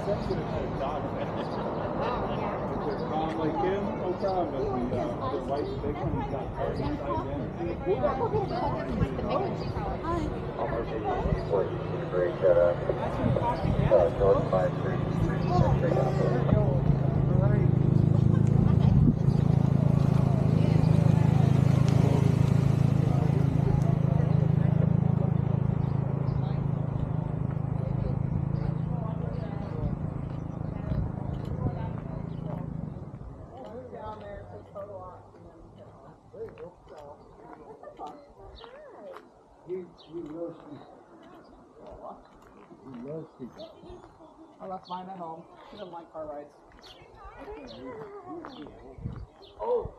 sensitive to dog. Like him, no problem. The white big one, he's got party inside in. Almost 84, you see a break north 5 Street, straight out there. I left mine at home. She doesn't like car rides. Oh!